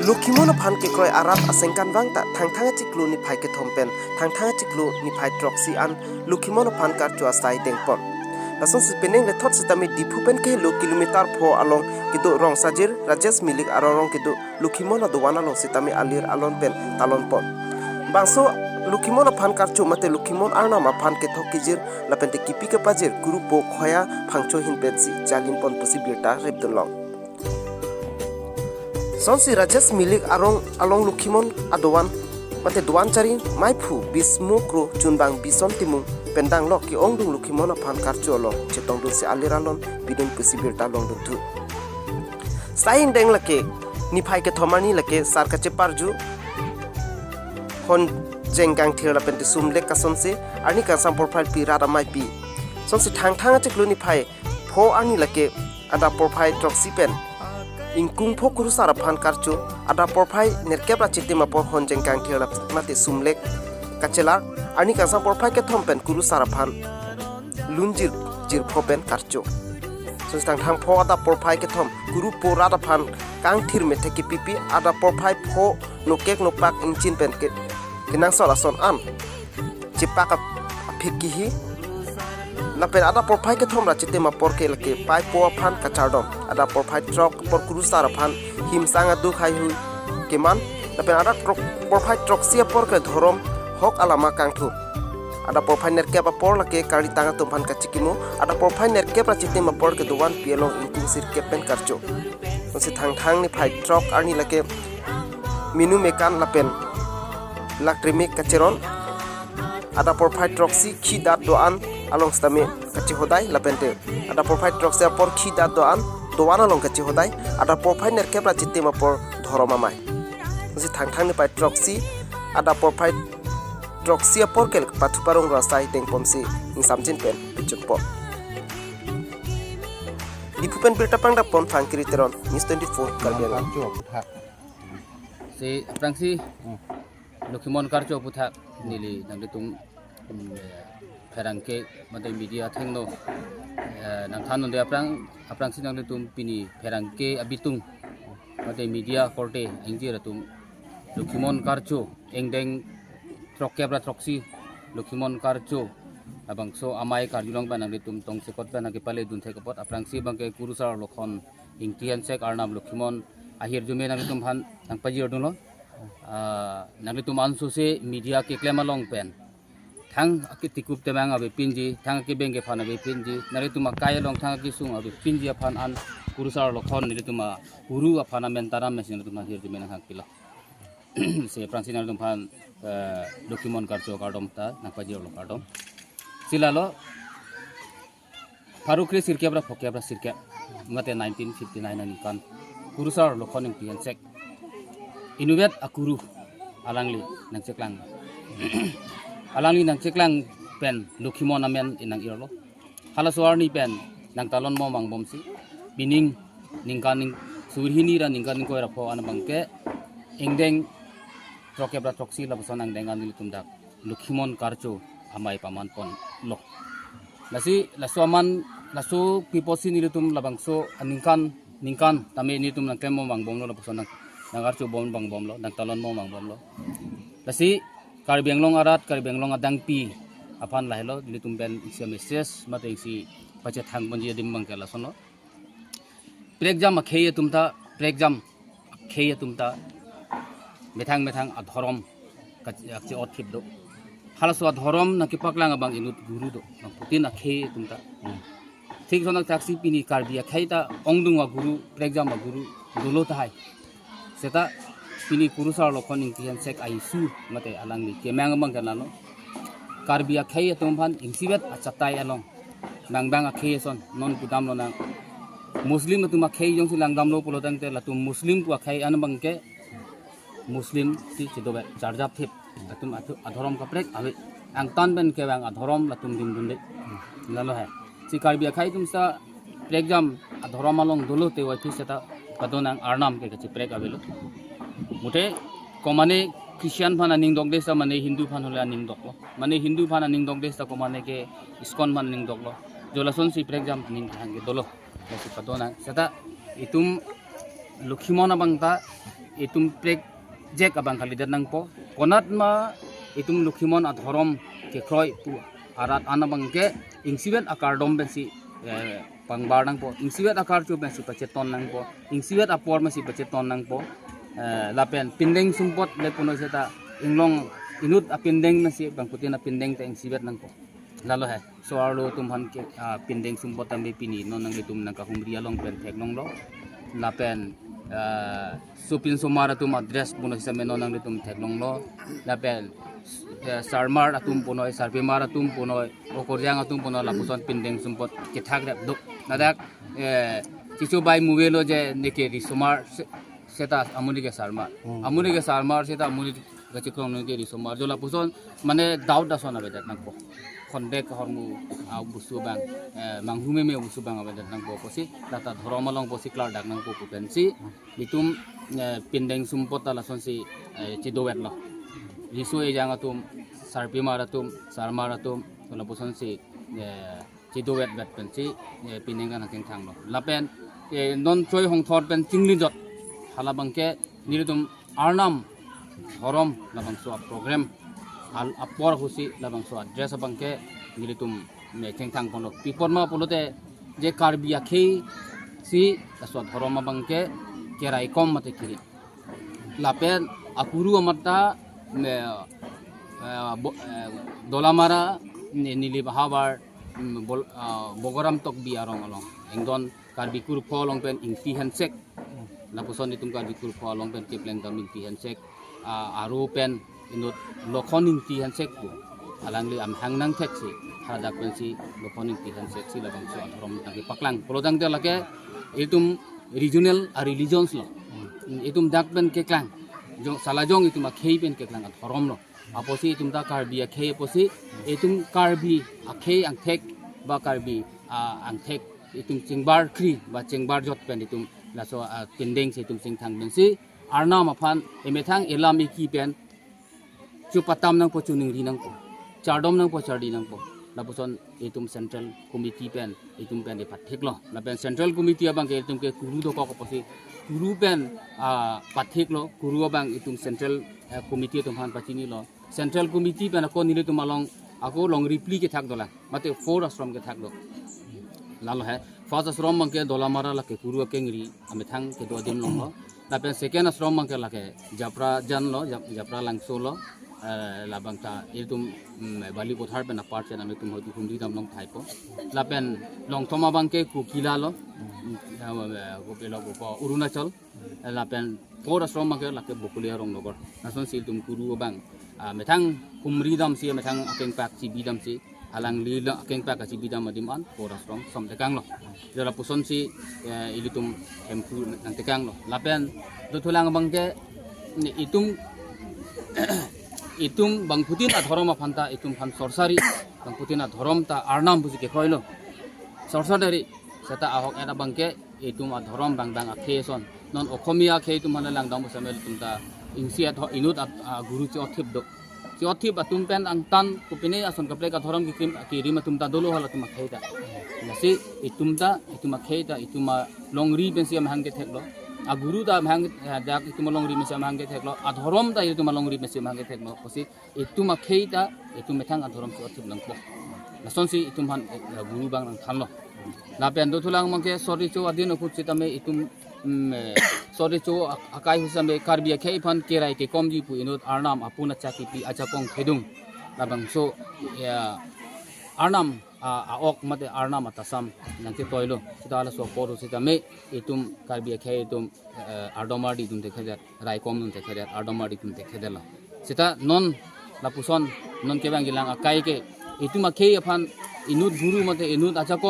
Lukimono pan ke kroy Arab asengkan bang tak thang ciklu ni phai ke thompen thang ciklu ni phai troksi an Lukimono pan kar chu astai dengpon lason sipeneng le thot sitami dipupen ke lo kilometer pho along kido rong sajir Rajesh Milik arong kido Lukimono dowana long sitami alir alon pen talon pon bangso Lukimono pan kar chu mate Lukimon arna ma pan ke thokijir lapente kipi ke pajir guru po khoya phangcho hin pensi jalin pon pusi birta rebdolong Sonsi Rajesh Milik along Lukimon adowan mate doan cari maipu bismukro junbang bison timung pendang lok ki ongdung Lukimon pan karcho long cetong dun se aliralon bidun pusibir talong dutu sain deng lake nipai ke thomani lake sarka ceparju hon jenggang thira pente sumlek kasonse ani ka sampor phal pi rada mai pi sonsi thang cheklu nipai pho ani lake ada profile troxy pen ingkung pho kuru sara phan karcho ada profile nerkepra chitima por honjeng kang thira mate sumlek kachela ani ka sam profile ke thompen kuru sara phan lunjir jir phopen karcho so thang pho ada profile ke thom kuru porada phan kang thir me theki pipi ada profile pho nokek nopak inchin pen ke kinang sola son am chipaka phikhi lapen ada profile ke thomra chitima por ke leke pai po phan kachardom ada profile trok por kuru sara phan himsanga du khai hu keman lapen ada profile trok sia por ke dhorom hok alama kangthu ada profile nerke pa por leke kari tanga tumpan kachikimo ada profile nerke pra chitima por ke duan pielong ingkung sir kepen karcho si thang ni phai trok arni leke minu mekan lapen laktrimik kacheron ada profile trok si khidat doan along stame kachi hodai lapente ada profile trok se por khidat doan doan along kachi hodai ada profile nerke pra chitima por dhoroma mai si thang ni phai trok si ada profile trok sia por kel pathuparong rasai tengpomsi ing samjin pen pichukpo dipupen bertapang da pon thangkiri teron News 24 kalbela si aprangsi Lukimon karcho puthak nili nang tum ferangke mate media thengno nang thanon de aprangsi nang tum pini ferangke abitung mate media korte ingji ratum Lukimon karcho engdeng trokebra troksi Lukimon karcho abang so amai karjulong ba nang tum tong sekot ba nang pale dun thekapot aprangsi bangke kurusar lokhon ingtian sek arnam Lukimon ahir jume nang tum phan nang pajir dunlo nang tum ansu se media ke klemalong pen thang akitikup temang abe pinji thang ke benge phan abe pinji nang tum kai long thang ki sung abe pinji phan an kurusar lokhon ni tum guru apana mentara mesin tum ahir jume nang kilo se aprangsi nang tum phan Lukimon karcho kardom ta nang pajir lo kardom silalo Farukri sirkebra phokebra sirke mate 1959 ani kan kurusar lokhon ing pian sek inuvet akuru alangli nang ceklang alangli nang ceklang pen Lukimon amen inang irlo halaswarni pen nang talon mo mangbomsi bining ningkaning surhini ra ningkaning koira pho anabangke ingdeng trokebra troksi labason nang dengan nilitumdak Lukimon karcho amai paman pon lo lasi lasuaman lasu piposi nilitum labangso ningkan tame nitum nang kemo mangbom lo labason nang archu bom bang bom lo nang talon mo mang bom lo lasi karbenglong arat karbenglong adang pi apan lahelo nilitum ben isi message mate isi pache thang bonji dim bang kala sono preexam akheye tumta methang adhorom kachi othip do halaswa dhorom nakipaklang abang inut guru do putin akhe tumta thik sonak taksi pini karbia khaita ongdungwa guru preexam guru dolo tai seta pini kurusar lokhon ingtian sek aisu mate alangli kemang bang kanano karbia khay tumpan ingsibat achatai along nangbang akhe son non pudam lo nang muslim tuma khay jong silangdam lo polodang te latum muslim ku khay anbang ke muslim ti chidobe charjap thip atum adhorom kaprek abe ang tan ben ke bang adhorom latum dim dunde lalo hai si karbia khay tum sa preexam adhorom along dolo te wai seta padonang arnam ke kachi prek abelo mute komane Christian phana ning dok desa mane Hindu phan hola ning dok lo mane Hindu phana ning dok desa komane ke iskon man ning dok lo jolason si preexam ning hange dolo si padonang seta itum Lukimon abangta itum prek jek abang kali dan nang po konat ma itum lukhimon adhorom ke kroi pu arat anabang ke ingsiwet akar dom bensi pangbar nang po ingsiwet akar chu bensi pacheton nang po ingsiwet apor masi pacheton nang po lapen pindeng sumpot le puno seta inglong inut apindeng nasi bang putin apindeng te ingsiwet nang po lalo hai soarlo tumhan ke pindeng sumpot tambe pini non nang litum nang kahumria long pen thek long lo lapen supin sumara tum address puno sa menon nang litum thek long lo lapen sarmar atum puno sarpimar atum puno okoryang atum puno lapuson pindeng sumpot kithak dap duk nadak chichu bai muvelo je neke risumar seta amuni ke sarmar seta amuni gachikrong neke risumar jola puson mane daud da sona bedat nangpo khonde ka hormu busu bang manghume me busu bang abedat nangpo posi data dhoromalong posi klar dak nangpo kupensi bitum pindeng sumpot ala sonsi chidowet lo risu e jang atum sarpimar atum sarmar atum jola puson si chidowet bet pensi pindeng kan haking thang lo lapen non choi hong thor pen chingli jot halabangke nilitum arnam horom labang so program al apor husi labang so address abangke nilitum mecheng thang kono piporma polote je karbia khei si aswa horom abangke kerai kom mate kiri lapen akuru amata dolamara nili bahabar bogoram tok bi arong along engdon karbikur kolong pen ingti handshake lapuson itum karbikur kolong pen kepleng dam ingti handshake aru pen inut lokhon ingti handshake ku alangli am hangnang taxi hadak pen si lokhon ingti handshake si labang so rom tang paklang polodang te lake itum regional a religions lo itum dak pen keklang jong salajong itum akhei pen keklang thorom lo aposi itum da karbi akhei aposi itum karbi akhei angthek ba karbi angthek itum chingbar kri ba chingbar jot pen itum laso pindeng se itum sing thang bensi arna maphan emethang elami ki pen chupatam nang po chuning ri nang po chardom nang po chardi nang po lapuson itum central committee pen itum pen de pathik lo la pen central committee abang ke itum ke guru do ko posi guru pen pathik lo guru abang itum central committee tum han pachini lo central committee pen ko nile tum along ako long repli ke thak dola mate 4 ashram ke thak do lalo hai first ashram mang ke dolamara la ke guru kengri ame thang ke do dim long lo la pen second ashram mang ke la ke japra jan lo japra langso lo labang ta itum bali pothar pen apart chen ame tum hotu hundi dam long thai po la pen long thoma bang ke kukila lo go pelo go urunachal la pen por ashram mang ke la ke bokulia rong nogor nason sil tum guru bang methang kumri dam si methang akeng pak si bidam si alang lila akeng pak si bidam adiman por ashram som tekang lo jara puson si ilitum hempu nang tekang lo la pen dotulang bang ke itum bang putin adhorom phanta itum phan sorsari bang putin adhorom ta arnam buji ke khoilo sorsari seta ahok era bangke itum adhorom bang akheson non okhomia khe itum hana lang dam samel tumta ingsi inut guru chi othip atum pen angtan kupine ason kaple ka thorom ki rim tumta dolo hala tum kheita nasi itumta kheita ituma longri pensi am hangke theklo guru da hang dak itum longri mesi am hangke theklo adhorom da itum longri mesi am hangke theklo posi ituma kheita itum methang adhorom chi othip langpo nason si itum han guru bang nang thanlo la pen do thulang mangke sorry cho adin khut sitame itum sorry cho akai husame karbia khei phan kerai ke komji pu inut arnam apuna chaki pi achapong thedung labang so arnam aok mate arnam atasam nangke toilo sitala so poru sitame itum karbia khei itum ardomadi tum dekhajar rai kom nun dekhajar ardomadi tum dekhadela sita non lapuson non kebang gilang akai ke itum khei phan inut guru mate inut achapong